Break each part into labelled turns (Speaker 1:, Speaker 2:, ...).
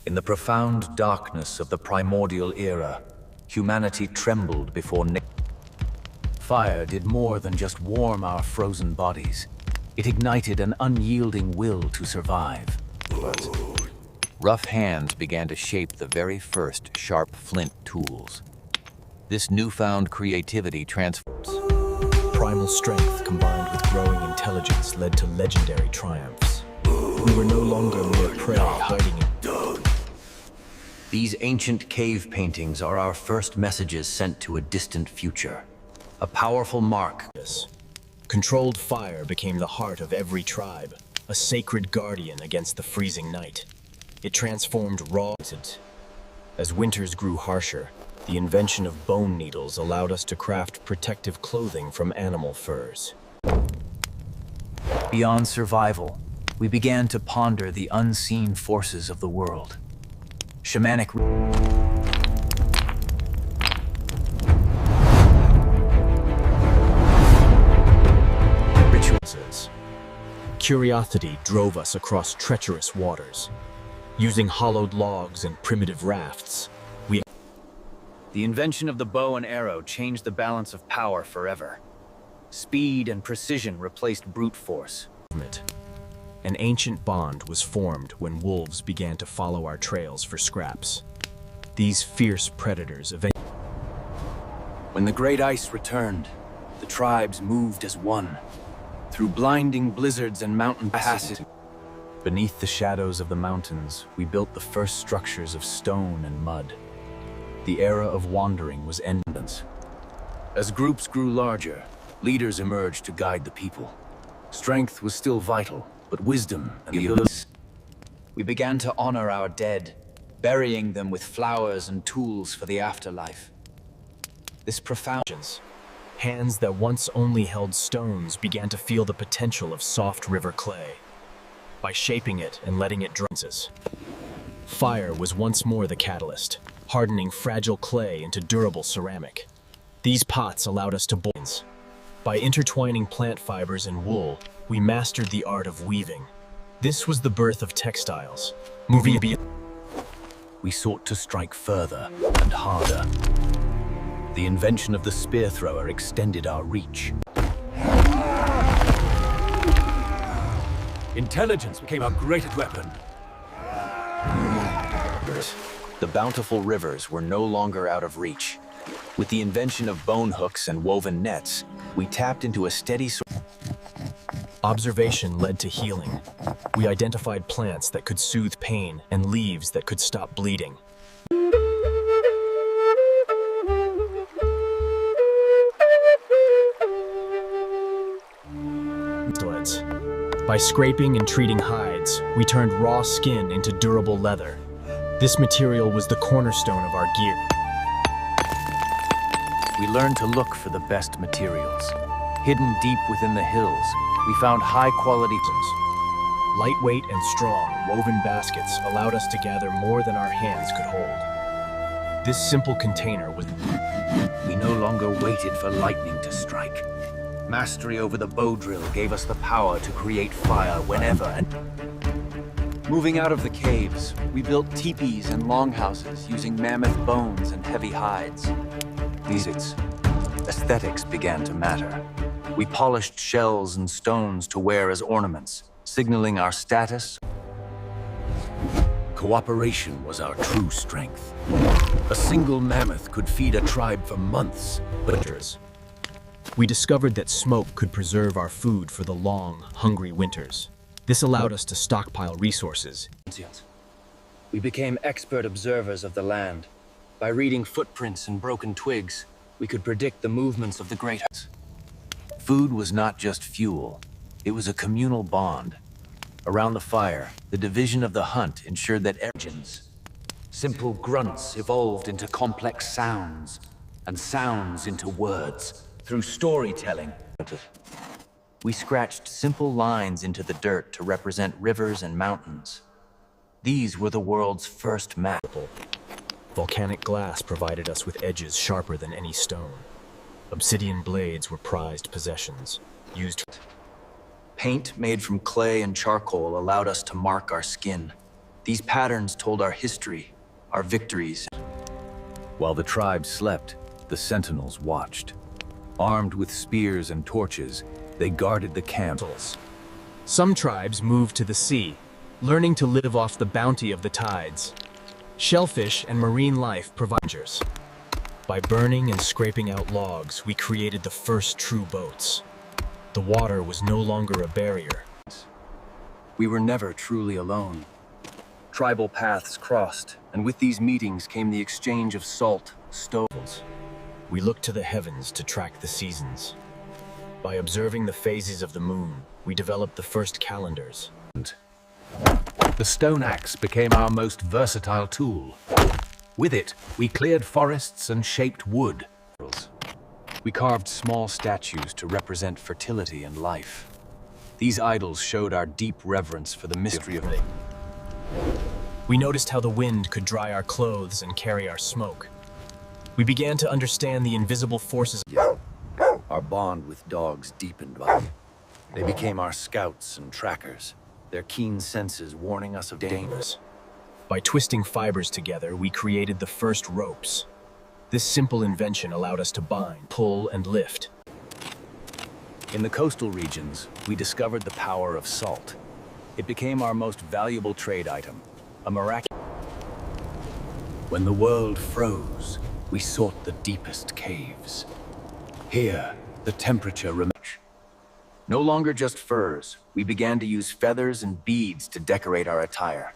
Speaker 1: In the profound darkness of the primordial era, humanity trembled before fire did more than just warm our frozen bodies. It ignited an unyielding will to survive. But rough hands began to shape the very first sharp flint tools. This newfound creativity transforms.
Speaker 2: Primal strength combined with growing intelligence led to legendary triumphs. We were no longer mere prey hiding in.
Speaker 1: These ancient cave paintings are our first messages sent to a distant future. A powerful mark.
Speaker 2: Controlled fire became the heart of every tribe, a sacred guardian against the freezing night. It transformed raw. As winters grew harsher, the invention of bone needles allowed us to craft protective clothing from animal furs.
Speaker 1: Beyond survival, we began to ponder the unseen forces of the world. Shamanic
Speaker 2: rituals. Curiosity drove us across treacherous waters. Using hollowed logs and primitive rafts,
Speaker 1: The invention of the bow and arrow changed the balance of power forever. Speed and precision replaced brute force.
Speaker 2: An ancient bond was formed when wolves began to follow our trails for scraps. These fierce predators eventually.
Speaker 1: When the great ice returned, the tribes moved as one. Through blinding blizzards and mountain passes.
Speaker 2: Beneath the shadows of the mountains, we built the first structures of stone and mud. The era of wandering was ended.
Speaker 1: As groups grew larger, leaders emerged to guide the people. Strength was still vital, but wisdom and the ability. We began to honor our dead, burying them with flowers and tools for the afterlife. This profound...
Speaker 2: Hands that once only held stones began to feel the potential of soft river clay. By shaping it and letting it dry. Fire was once more the catalyst, hardening fragile clay into durable ceramic. These pots allowed us to boil. By intertwining plant fibers and wool, we mastered the art of weaving. This was the birth of textiles, moving beyond.
Speaker 1: We sought to strike further and harder. The invention of the spear thrower extended our reach. Intelligence became our greatest weapon. The bountiful rivers were no longer out of reach. With the invention of bone hooks and woven nets, we tapped into a steady source.
Speaker 2: Observation led to healing. We identified plants that could soothe pain and leaves that could stop bleeding. By scraping and treating hides, we turned raw skin into durable leather. This material was the cornerstone of our gear.
Speaker 1: We learned to look for the best materials. Hidden deep within the hills, we found high-quality.
Speaker 2: Lightweight and strong, woven baskets allowed us to gather more than our hands could hold. This simple container was...
Speaker 1: We no longer waited for lightning to strike. Mastery over the bow drill gave us the power to create fire whenever and... Moving out of the caves, we built teepees and longhouses using mammoth bones and heavy hides. These aesthetics began to matter. We polished shells and stones to wear as ornaments, signaling our status. Cooperation was our true strength. A single mammoth could feed a tribe for months, but...
Speaker 2: We discovered that smoke could preserve our food for the long, hungry winters. This allowed us to stockpile resources.
Speaker 1: We became expert observers of the land. By reading footprints and broken twigs, we could predict the movements of the great hunts. Food was not just fuel, it was a communal bond. Around the fire, the division of the hunt ensured that simple grunts evolved into complex sounds, and sounds into words. Through storytelling, we scratched simple lines into the dirt to represent rivers and mountains. These were the world's first map.
Speaker 2: Volcanic glass provided us with edges sharper than any stone. Obsidian blades were prized possessions, used.
Speaker 1: Paint made from clay and charcoal allowed us to mark our skin. These patterns told our history, our victories. While the tribe slept, the sentinels watched. Armed with spears and torches, they guarded the camps.
Speaker 2: Some tribes moved to the sea, learning to live off the bounty of the tides. Shellfish and marine life providers. By burning and scraping out logs, we created the first true boats. The water was no longer a barrier.
Speaker 1: We were never truly alone. Tribal paths crossed, and with these meetings came the exchange of salt, stones.
Speaker 2: We looked to the heavens to track the seasons. By observing the phases of the moon, we developed the first calendars.
Speaker 3: The stone axe became our most versatile tool. With it, we cleared forests and shaped wood.
Speaker 1: We carved small statues to represent fertility and life. These idols showed our deep reverence for the mystery of it.
Speaker 2: We noticed how the wind could dry our clothes and carry our smoke. We began to understand the invisible forces.
Speaker 1: Our bond with dogs deepened by it. They became our scouts and trackers, their keen senses warning us of dangers.
Speaker 2: By twisting fibers together, we created the first ropes. This simple invention allowed us to bind, pull, and lift.
Speaker 1: In the coastal regions, we discovered the power of salt. It became our most valuable trade item, a miraculous. When the world froze, we sought the deepest caves. Here, the temperature remained. No longer just furs, we began to use feathers and beads to decorate our attire.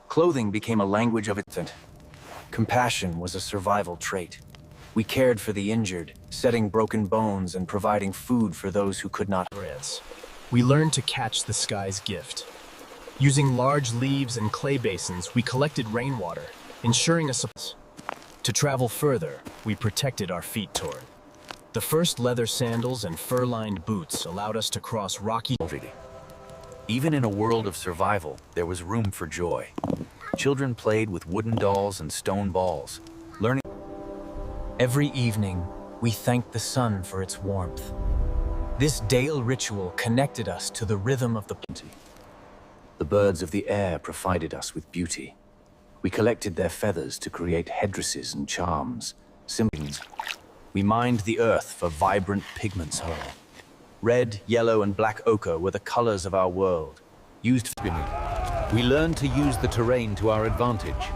Speaker 1: Clothing became a language of its own. Compassion was a survival trait. We cared for the injured, setting broken bones and providing food for those who could not.
Speaker 2: We learned to catch the sky's gift. Using large leaves and clay basins, we collected rainwater, ensuring a supply. To travel further, we protected our feet toward. The first leather sandals and fur-lined boots allowed us to cross rocky.
Speaker 1: Even in a world of survival, there was room for joy. Children played with wooden dolls and stone balls, learning. Every evening, we thanked the sun for its warmth. This daily ritual connected us to the rhythm of the plenty. The birds of the air provided us with beauty. We collected their feathers to create headdresses and charms, symbols. We mined the earth for vibrant pigments. Red, yellow, and black ochre were the colors of our world, used for.
Speaker 3: We learned to use the terrain to our advantage.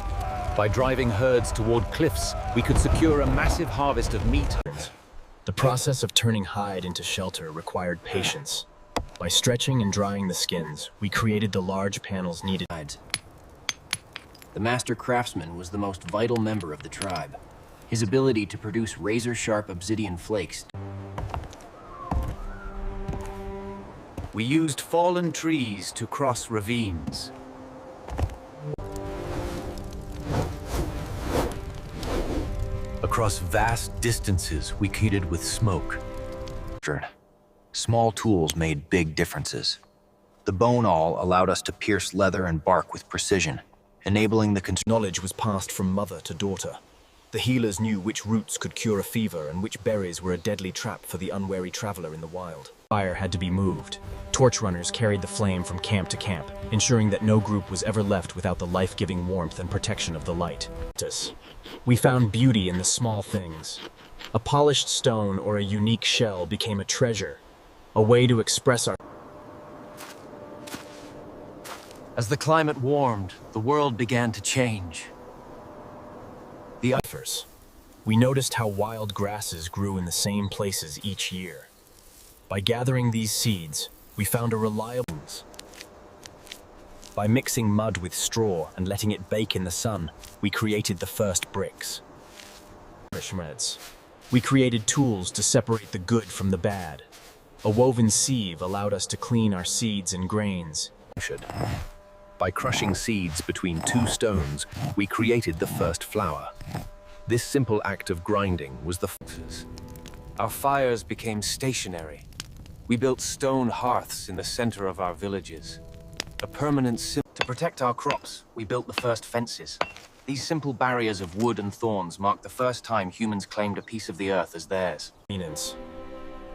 Speaker 3: By driving herds toward cliffs, we could secure a massive harvest of meat.
Speaker 2: The process of turning hide into shelter required patience. By stretching and drying the skins, we created the large panels needed.
Speaker 4: The master craftsman was the most vital member of the tribe. His ability to produce razor-sharp obsidian flakes.
Speaker 1: We used fallen trees to cross ravines. Across vast distances, we commuted with smoke. Small tools made big differences. The bone awl allowed us to pierce leather and bark with precision, enabling the
Speaker 2: knowledge was passed from mother to daughter. The healers knew which roots could cure a fever and which berries were a deadly trap for the unwary traveler in the wild. Fire had to be moved. Torch runners carried the flame from camp to camp, ensuring that no group was ever left without the life-giving warmth and protection of the light. We found beauty in the small things. A polished stone or a unique shell became a treasure, a way to express our.
Speaker 1: As the climate warmed, the world began to change.
Speaker 2: We noticed how wild grasses grew in the same places each year. By gathering these seeds, we found a reliable. By mixing mud with straw and letting it bake in the sun, we created the first bricks. We created tools to separate the good from the bad. A woven sieve allowed us to clean our seeds and grains.
Speaker 3: By crushing seeds between two stones, we created the first flour. This simple act of grinding was the
Speaker 1: Our fires became stationary. We built stone hearths in the center of our villages. A permanent to protect our crops, we built the first fences. These simple barriers of wood and thorns marked the first time humans claimed a piece of the earth as theirs.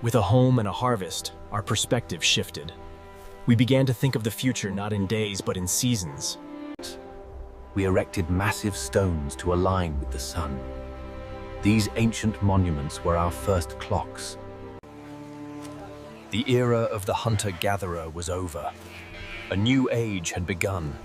Speaker 2: With a home and a harvest, our perspective shifted. We began to think of the future not in days but in seasons.
Speaker 3: we erected massive stones to align with the sun. These ancient monuments were our first clocks. The era of the hunter-gatherer was over. A new age had begun.